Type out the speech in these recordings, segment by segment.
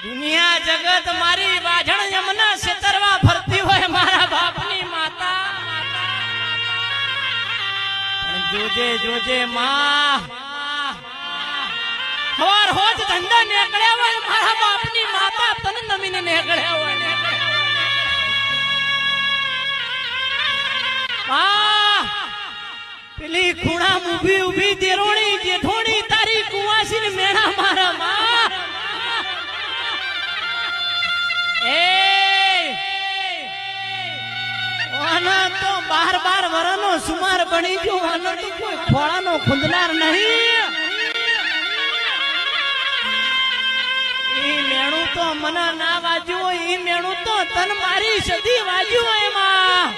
દુનિયા જગત મારી વાજણ યમના છેતરવા ફરતી હોય મારા બાપની માતા પણ જોજે જોજે માં હવાર હોજ ધંધા નીકળ્યા હોય મારા બાપની માતા તને નમીને નીકળ્યા હોય પેલી ખૂણા ઊભી ઊભી દેરોણી જેઠોણી તારી કુવાસી ને મેણા મારા માં તો 12 વરનો સુમાર બની ગયો આનો તો કોઈ ખોળાનો ખુંદનાર નહીં ઈ મેણું તો મને ના વાજ્યું હોય ઈ મેણું તો તન મારી સદી વાજ્યું હોય એમાં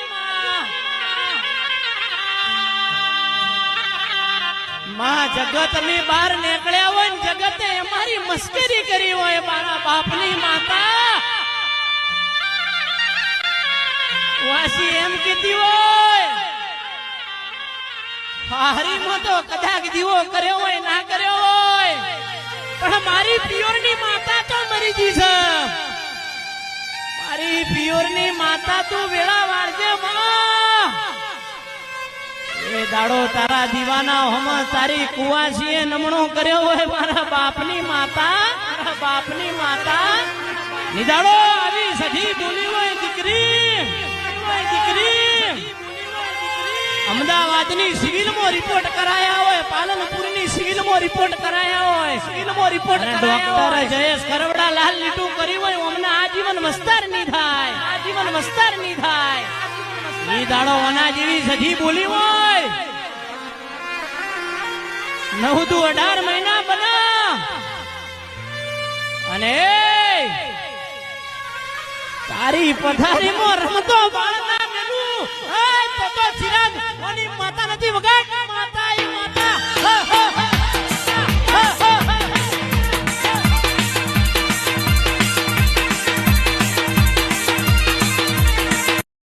માં જગત ની બહાર નીકળ્યા હોય ને જગતે અમારી મસ્કરી કરી હોય મારા બાપની માતા વાસી એમ કીધી હોય હારીમાં તો કદાચ દીવો કર્યો હોય ના કર્યો હોય પણ મારી પિયોરની માતા તો મરી ગઈ છે મારી પિયોરની માતા તું વેળા વાળજે માં એ દાડો તારા દીવાના હમ તારી કુવાસીએ નમણો કર્યો હોય મારા બાપની માતા નિદાડો આવી સધી બોલી હોય દીકરી અમદાવાદની સિવિલમાં રિપોર્ટ કરાયા હોય પાલનપુરની સિવિલમાં રિપોર્ટ કરાયા હોય ડોક્ટર જયેશ કરવડા લાલ લીટું કર્યું હોય અમને આજીવન મસ્તાર ની થાય ઈ દાડો ઓના જેવી સધી બોલી હોય 9-18 મહિના બના અને તારી પથારીમાં રમતો બાળના મેલું તો ચિરાગ